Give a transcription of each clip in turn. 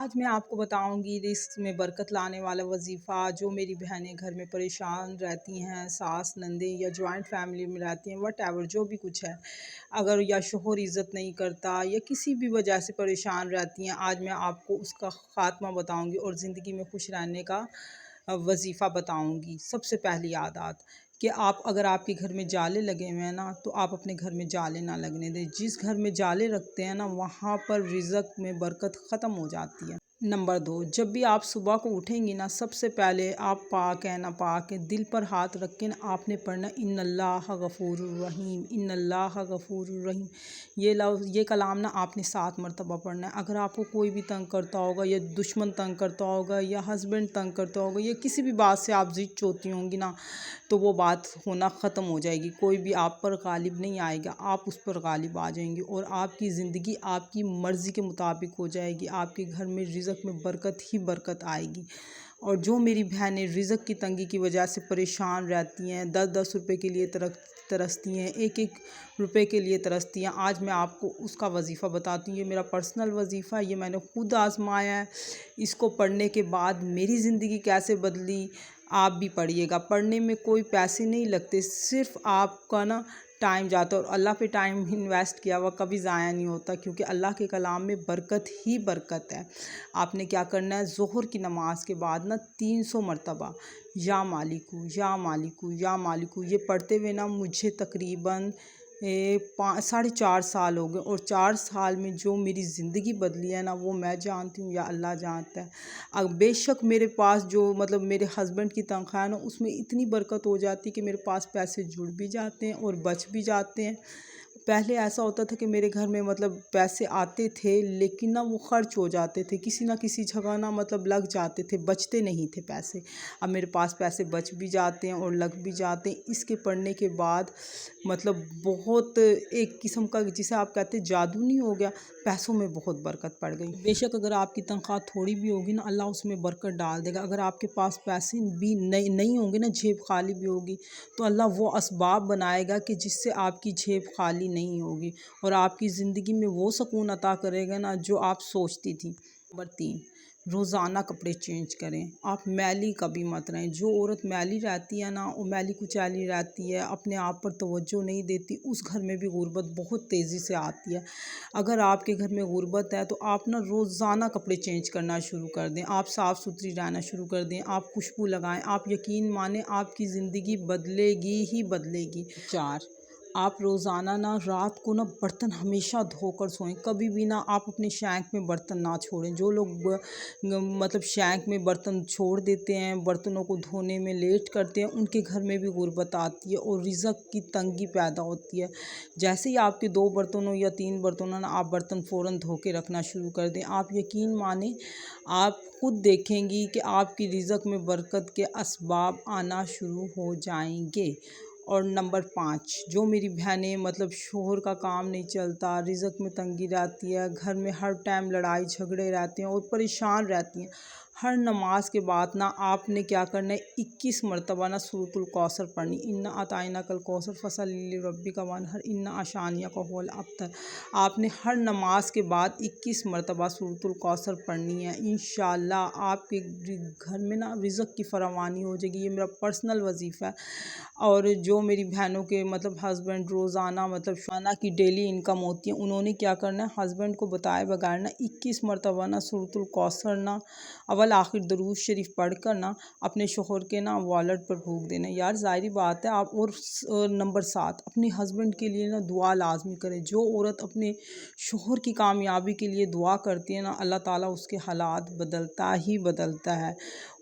آج میں آپ کو بتاؤں گی رزق میں برکت لانے والا وظیفہ جو میری بہنیں گھر میں پریشان رہتی ہیں، ساس نندیں یا جوائنٹ فیملی میں رہتی ہیں، وٹ ایور جو بھی کچھ ہے، اگر یا شوہر عزت نہیں کرتا یا کسی بھی وجہ سے پریشان رہتی ہیں، آج میں آپ کو اس کا خاتمہ بتاؤں گی اور زندگی میں خوش رہنے کا وظیفہ بتاؤں گی۔ سب سے پہلی عادات کہ اگر آپ کے گھر میں جالے لگے ہوئے ہیں نا تو آپ اپنے گھر میں جالے نہ لگنے دیں۔ جس گھر میں جالے رکھتے ہیں نا وہاں پر رزق میں برکت ختم ہو جاتی ہے۔ نمبر 2، جب بھی آپ صبح کو اٹھیں گی نا سب سے پہلے آپ پاک ہے نا پاک ہے دل پر ہاتھ رکھ کے نا آپ نے پڑھنا ان اللہ غفور الرحیم، ان اللہ غفور الرحیم۔ یہ کلام نا آپ نے 7 مرتبہ پڑھنا ہے۔ اگر آپ کو کوئی بھی تنگ کرتا ہوگا یا دشمن تنگ کرتا ہوگا یا ہسبینڈ تنگ کرتا ہوگا یا کسی بھی بات سے آپ ضد چوتی ہوں گی نا تو وہ بات ہونا ختم ہو جائے گی۔ کوئی بھی آپ پر غالب نہیں آئے گا، آپ اس پر غالب آ جائیں گے اور آپ کی زندگی آپ کی مرضی کے مطابق ہو جائے گی۔ آپ کے گھر میں رزق میں برکت ہی برکت آئے گی۔ اور جو میری بہنیں رزق کی تنگی کی وجہ سے پریشان رہتی ہیں، 10-10 روپے کے لیے ترستی ہیں، 1-1 روپے کے لیے ترستی ہیں، آج میں آپ کو اس کا وظیفہ بتاتی ہوں۔ یہ میرا پرسنل وظیفہ ہے، یہ میں نے خود آزمایا ہے۔ اس کو پڑھنے کے بعد میری زندگی کیسے بدلی آپ بھی پڑھیے گا۔ پڑھنے میں کوئی پیسے نہیں لگتے، صرف آپ کا نا ٹائم جاتا ہے اور اللہ پہ ٹائم انویسٹ کیا ہوا کبھی ضائع نہیں ہوتا، کیونکہ اللہ کے کلام میں برکت ہی برکت ہے۔ آپ نے کیا کرنا ہے، ظہر کی نماز کے بعد نا 300 مرتبہ یا مالکو یا مالکو یا مالکو یہ پڑھتے ہوئے نا مجھے تقریباً 4.5 سال ہو گئے، اور 4 سال میں جو میری زندگی بدلی ہے نا وہ میں جانتی ہوں یا اللہ جانتا ہے۔ بے شک میرے پاس جو میرے ہسبینڈ کی تنخواہ ہے نا اس میں اتنی برکت ہو جاتی ہے کہ میرے پاس پیسے جڑ بھی جاتے ہیں اور بچ بھی جاتے ہیں۔ پہلے ایسا ہوتا تھا کہ میرے گھر میں پیسے آتے تھے لیکن نا وہ خرچ ہو جاتے تھے، کسی نہ کسی جگہ نا لگ جاتے تھے، بچتے نہیں تھے پیسے۔ اب میرے پاس پیسے بچ بھی جاتے ہیں اور لگ بھی جاتے ہیں۔ اس کے پڑھنے کے بعد بہت ایک قسم کا جسے آپ کہتے ہیں جادو نہیں ہو گیا، پیسوں میں بہت برکت پڑ گئی۔ بے شک اگر آپ کی تنخواہ تھوڑی بھی ہوگی نا اللہ اس میں برکت ڈال دے گا۔ اگر آپ کے پاس پیسے بھی نہیں ہوں گے نا، جیب خالی بھی ہوگی، تو اللہ وہ اسباب بنائے گا کہ جس سے آپ کی جیب خالی نہیں ہوگی اور آپ کی زندگی میں وہ سکون عطا کرے گا نا جو آپ سوچتی تھی۔ نمبر 3، روزانہ کپڑے چینج کریں۔ آپ میلی کبھی مت رہیں۔ جو عورت میلی رہتی ہے نا وہ میلی کچیلی رہتی ہے، اپنے آپ پر توجہ نہیں دیتی، اس گھر میں بھی غربت بہت تیزی سے آتی ہے۔ اگر آپ کے گھر میں غربت ہے تو آپ نا روزانہ کپڑے چینج کرنا شروع کر دیں، آپ صاف ستھری رہنا شروع کر دیں، آپ خوشبو لگائیں، آپ یقین مانیں آپ کی زندگی بدلے گی ہی بدلے گی۔ 4، آپ روزانہ نا رات کو نا برتن ہمیشہ دھو کر سوئیں، کبھی بھی نا آپ اپنے شینک میں برتن نہ چھوڑیں۔ جو لوگ شینک میں برتن چھوڑ دیتے ہیں، برتنوں کو دھونے میں لیٹ کرتے ہیں، ان کے گھر میں بھی غربت آتی ہے اور رزق کی تنگی پیدا ہوتی ہے۔ جیسے ہی آپ کے 2 برتنوں یا 3 برتنوں نا آپ برتن فوراً دھو کے رکھنا شروع کر دیں، آپ یقین مانیں آپ خود دیکھیں گی کہ آپ کی رزق میں برکت کے اسباب آنا شروع ہو جائیں گے۔ اور نمبر 5، جو میری بہنیں شوہر کا کام نہیں چلتا، رزق میں تنگی رہتی ہے، گھر میں ہر ٹائم لڑائی جھگڑے رہتے ہیں اور پریشان رہتی ہیں، ہر نماز کے بعد نا آپ نے کیا کرنا ہے، 21 مرتبہ نا سورۃ الکوثر پڑھنی، انا اعطیناک الکوثر فصلی لربک وانحر ان شانئک هو الابتر۔ آپ نے ہر نماز کے بعد 21 مرتبہ سورۃ الکوثر پڑھنی ہے۔ انشاءاللہ آپ کے گھر میں نا رزق کی فراوانی ہو جائے گی۔ یہ میرا پرسنل وظیفہ ہے۔ اور جو میری بہنوں کے ہسبینڈ روزانہ شانہ کی ڈیلی انکم ہوتی ہے، انہوں نے کیا کرنا ہے، ہسبینڈ کو بتائے بغیر نا 21 مرتبہ نا سورۃ الکوثر نا اول آخر درود شریف پڑھ کر نا اپنے شوہر کے نا والٹ پر پھونک دینا۔ یار ظاہری بات ہے آپ۔ اور نمبر 7، اپنے ہسبینڈ کے لیے نا دعا لازمی کریں۔ جو عورت اپنے شوہر کی کامیابی کے لیے دعا کرتی ہے نا اللہ تعالیٰ اس کے حالات بدلتا ہی بدلتا ہے۔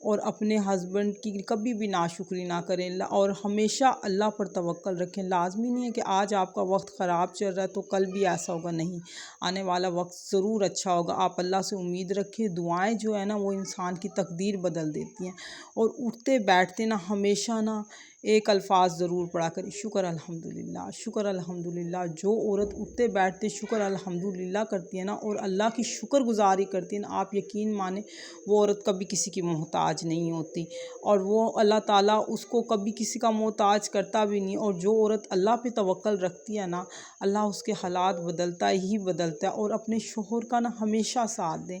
اور اپنے ہسبینڈ کی کبھی بھی ناشکری نہ کریں اور ہمیشہ اللہ پر توکل رکھیں۔ لازمی نہیں ہے کہ آج آپ کا وقت خراب چل رہا ہے تو کل بھی ایسا ہوگا، نہیں، آنے والا وقت ضرور اچھا ہوگا۔ آپ اللہ سے امید رکھیں۔ دعائیں جو ہے نا وہ انسان کی تقدیر بدل دیتی ہیں۔ اور اٹھتے بیٹھتے نا ہمیشہ نا ایک الفاظ ضرور پڑھا کریں، شکر الحمدللہ، شکر الحمدللہ۔ جو عورت اٹھتے بیٹھتے شکر الحمدللہ کرتی ہے نا اور اللہ کی شکر گزاری کرتی ہے نا، آپ یقین مانیں وہ عورت کبھی کسی کی محتاج نہیں ہوتی اور وہ اللہ تعالیٰ اس کو کبھی کسی کا محتاج کرتا بھی نہیں۔ اور جو عورت اللہ پہ توکل رکھتی ہے نا اللہ اس کے حالات بدلتا ہی بدلتا ہے۔ اور اپنے شوہر کا نا ہمیشہ ساتھ دیں،